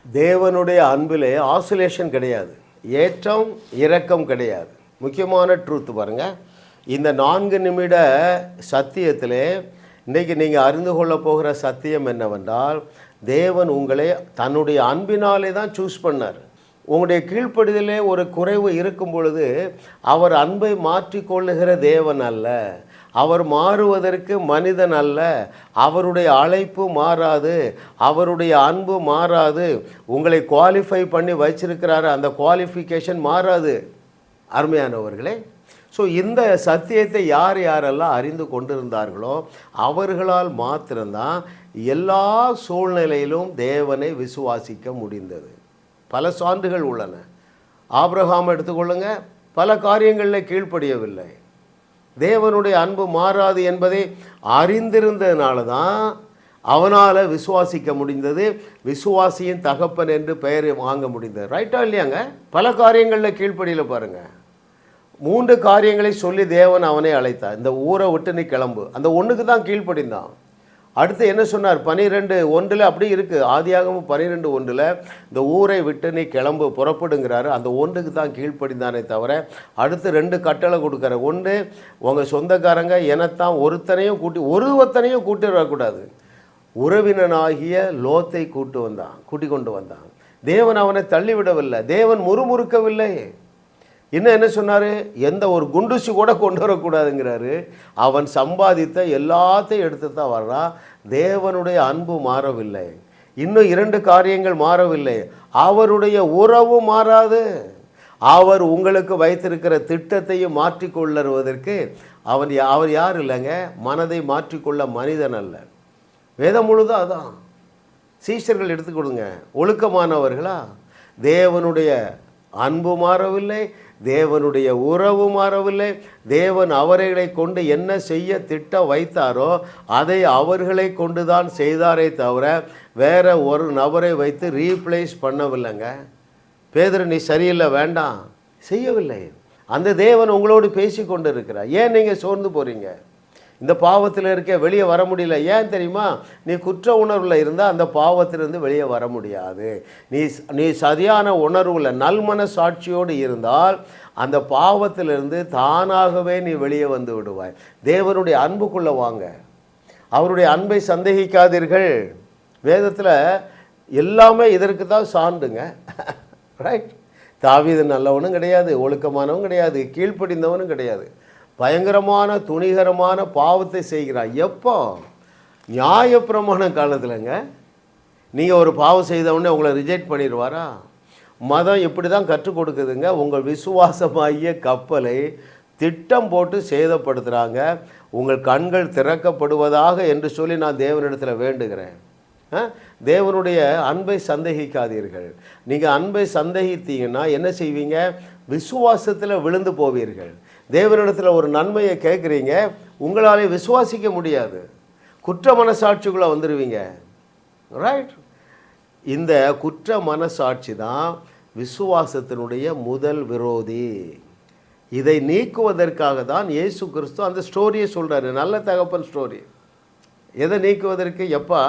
தேவனுடைய அன்பிலே ஆசிலேஷன் கிடையாது, ஏற்றம் இறக்கம் கிடையாது. முக்கியமான ட்ரூத் பாருங்கள். இந்த 4 நிமிட சத்தியத்திலே இன்றைக்கு நீங்கள் அறிந்து கொள்ள போகிற சத்தியம் என்னவென்றால், தேவன் உங்களை தன்னுடைய அன்பினாலே தான் சூஸ் பண்ணார். உங்களுடைய கீழ்ப்படிதலே ஒரு குறைவு இருக்கும் பொழுது அவர் அன்பை மாற்றிக்கொள்ளுகிற தேவன் அல்ல, அவர் மாறுவதற்கு மனிதன் அல்ல. அவருடைய அழைப்பு மாறாது, அவருடைய அன்பு மாறாது. உங்களை குவாலிஃபை பண்ணி வச்சிருக்கிறாரு, அந்த குவாலிஃபிகேஷன் மாறாது. அருமையானவர்களே, ஸோ இந்த சத்தியத்தை யார் யாரெல்லாம் அறிந்து கொண்டிருந்தார்களோ அவர்களால் மாத்திரம்தான் எல்லா சூழ்நிலையிலும் தேவனை விசுவாசிக்க முடிந்தது. பல சான்றுகள் உள்ளன. ஆபிரகாம் எடுத்துக்கொள்ளுங்க, பல காரியங்களில் கீழ்ப்படியவில்லை. தேவனுடைய அன்பு மாறாது என்பதை அறிந்திருந்ததுனால தான் அவனால் விசுவாசிக்க முடிந்தது, விசுவாசியின் தகப்பன் என்று பெயர் வாங்க முடிந்தது. ரைட்டா இல்லையாங்க? பல காரியங்களில் கீழ்ப்படியில் பாருங்கள். 3 காரியங்களை சொல்லி தேவன் அவனை அழைத்தார். இந்த ஊரை விட்டு நீ கிளம்பு, அந்த ஒன்றுக்கு தான் கீழ்ப்படிந்தான். அடுத்து என்ன சொன்னார்? 12:1 அப்படி இருக்குது. ஆதியாகமம் 12:1 இந்த ஊரை விட்டு நீ கிளம்பு புறப்படுங்கிறாரு. அந்த ஒன்றுக்கு தான் கீழ்ப்படிந்தானே தவிர அடுத்து 2 கட்டளை கொடுக்குற. ஒன்று, உங்கள் சொந்தக்காரங்க எனத்தான் ஒருத்தனையும் கூட்டி வரக்கூடாது. உறவினனாகிய லோத்தை கூட்டி கொண்டு வந்தான். தேவன் அவனை தள்ளிவிடவில்லை, தேவன் முறுமுறுக்கவில்லை. இன்னும் என்ன சொன்னார்? எந்த ஒரு குண்டுசி கூட கொண்டு வரக்கூடாதுங்கிறாரு. அவன் சம்பாதித்த எல்லாத்தையும் எடுத்து தான் வர்றான். தேவனுடைய அன்பு மாறவில்லை. இன்னும் 2 காரியங்கள் மாறவில்லை. அவருடைய உறவு மாறாது. அவர் உங்களுக்கு வைத்திருக்கிற திட்டத்தையும் மாற்றிக்கொள்ளுவதற்கு அவர் யார் இல்லைங்க, மனதை மாற்றிக்கொள்ள மனிதன் அல்ல. வேதம் முழுதும் அதான். சீஷர்கள் எடுத்துக்கொடுங்க, ஒழுக்கமானவர்களா? தேவனுடைய அன்பு மாறவில்லை, தேவனுடைய உறவு மாறவில்லை. தேவன் அவர்களை கொண்டு என்ன செய்ய திட்டம் வைத்தாரோ அதை அவர்களை கொண்டு தான் செய்தாரே தவிர வேற ஒரு நபரை வைத்து ரீப்ளேஸ் பண்ணவில்லைங்க. பேதுரு நீ சரியில்லை வேண்டாம் செய்யவில்லை. அந்த தேவன் உங்களோடு பேசி கொண்டு இருக்கிறார். ஏன் நீங்கள் சோர்ந்து போகிறீங்க? இந்த பாவத்தில் இருக்க வெளியே வர முடியல. ஏன் தெரியுமா? நீ குற்ற உணர்வில் இருந்தால் அந்த பாவத்திலிருந்து வெளியே வர முடியாது. நீ சரியான உணர்வில் நல்மன சாட்சியோடு இருந்தால் அந்த பாவத்திலிருந்து தானாகவே நீ வெளியே வந்து விடுவாய். தேவனுடைய அன்புக்குள்ளே வாங்க. அவருடைய அன்பை சந்தேகிக்காதீர்கள். வேதத்தில் எல்லாமே இதற்கு தான் சான்றுங்க. ரைட்? தாவீது நல்லவனும் கிடையாது, ஒழுக்கமானவனும் கிடையாது, கீழ்ப்படிந்தவனும் கிடையாது. பயங்கரமான துணிகரமான பாவத்தை செய்கிறான். எப்போ? நியாயப்பிரமாண காலத்தில்ங்க. நீங்கள் ஒரு பாவம் செய்தவொடனே உங்களை ரிஜெக்ட் பண்ணிடுவாரா? மதம் இப்படி தான் கற்றுக் கொடுக்குதுங்க. உங்கள் விசுவாசமாகிய கப்பலை திட்டம் போட்டு சேதப்படுத்துகிறாங்க. உங்கள் கண்கள் திறக்கப்படுவதாக என்று சொல்லி நான் தேவனிடத்தில் வேண்டுகிறேன். தேவனுடைய அன்பை சந்தேகிக்காதீர்கள். நீங்கள் அன்பை சந்தேகித்தீங்கன்னா என்ன செய்வீங்க? விசுவாசத்தில் விழுந்து போவீர்கள். தேவனிடத்தில் ஒரு நன்மையை கேட்குறீங்க, உங்களாலே விசுவாசிக்க முடியாது, குற்ற மனசாட்சிக்குள்ளே வந்துடுவீங்க. ரைட்? இந்த குற்ற மனசாட்சி தான் விசுவாசத்தினுடைய முதல் விரோதி. இதை நீக்குவதற்காக தான் இயேசு கிறிஸ்து அந்த ஸ்டோரியை சொல்கிறாரு. நல்ல தகப்பன் ஸ்டோரி. எதை நீக்குவதற்கு? எப்பா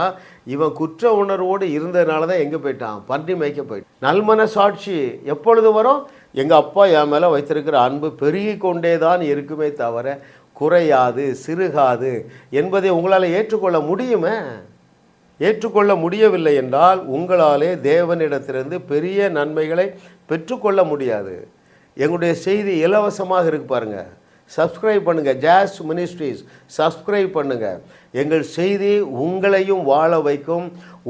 இவன் குற்ற உணர்வோடு இருந்ததுனால தான் எங்கே போயிட்டான்? பன்றி மேய்க்க போயிட்டான். நல்மன சாட்சி எப்பொழுது வரும்? எங்கள் அப்பா என் மேலே வைத்திருக்கிற அன்பு பெருகி கொண்டே தான் இருக்குமே தவிர குறையாது, சிறுகாது என்பதை உங்களால் ஏற்றுக்கொள்ள முடியுமே? ஏற்றுக்கொள்ள முடியவில்லை என்றால் உங்களாலே தேவனிடத்திலிருந்து பெரிய நன்மைகளை பெற்றுக்கொள்ள முடியாது. எங்களுடைய செய்தி இலவசமாக இருக்கு பாருங்கள். சப்ஸ்கிரைப் பண்ணுங்கள். ஜாஸ் மினிஸ்ட்ரீஸ் சப்ஸ்கிரைப் பண்ணுங்கள். எங்கள் செய்தி உங்களையும் வாழ வைக்கும்.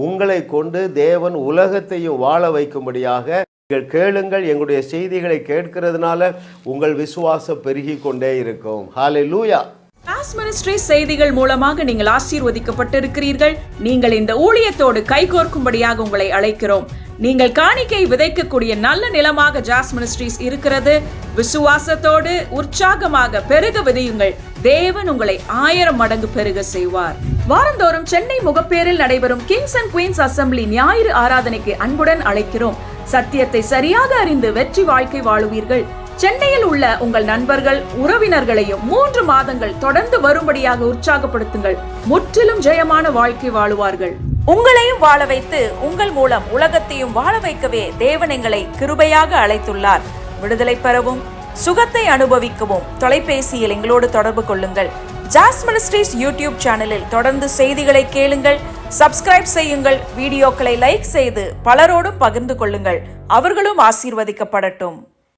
உங்களை கொண்டு தேவன் உலகத்தையும் வாழ வைக்கும்படியாக நீங்கள் கேளுங்கள். எங்களுடைய செய்திகளை கேட்கிறதுனால உங்கள் விசுவாசம் பெருகி கொண்டே இருக்கும். ஹல்லேலூயா. ஜாஸ் மினிஸ்ட்ரீஸ் செய்திகள் மூலமாக நீங்கள் ஆசீர்வதிக்கப்பட்டிருக்கிறீர்கள். நீங்கள் இந்த ஊழியத்தோடு கைகோர்க்கும்படியாக உங்களை அழைக்கிறோம். நீங்கள் காணிக்கை விதைக்கக்கூடிய நல்ல நிலமாக ஜாஸ் மினிஸ்ட்ரீஸ் இருக்கிறது. விசுவாசத்தோடு உற்சாகமாக பெருக விதையுங்கள். தேவன் உங்களை 1000 மடங்கு பெருக செய்வார். வாரந்தோறும் சென்னை முகப்பேரில் நடைபெறும் கிங்ஸ் அண்ட் குயின்ஸ் அசெம்பிளி ஞாயிறு ஆராதனைக்கு அன்புடன் அழைக்கிறோம். சத்தியத்தை சரியாக அறிந்து வெற்றி வாழ்க்கை வாழுவீர்கள். சென்னையில் உள்ள உங்கள் நண்பர்கள் உறவினர்களையும் 3 மாதங்கள் தொடர்ந்து வரும்படியாக உற்சாகப்படுத்துங்கள். முற்றிலும் ஜெயமான வாழ்க்கை வாழுவார்கள். உங்களையும் வாழ வைத்து உங்கள் மூலம் உலகத்தையும் வாழ வைக்கவே தேவன் எங்களை கிருபையாக அழைத்துள்ளார். விடுதலை பெறவும் சுகத்தை அனுபவிக்கவும் தொலைபேசியில் எங்களோடு தொடர்பு கொள்ளுங்கள். ஜாஸ் மினிஸ்ட்ரீஸ் யூடியூப் சேனலில் தொடர்ந்து செய்திகளை கேளுங்கள், சப்ஸ்கிரைப் செய்யுங்கள், வீடியோக்களை லைக் செய்து பலரோடும் பகிர்ந்து கொள்ளுங்கள். அவர்களும் ஆசீர்வதிக்கப்படட்டும்.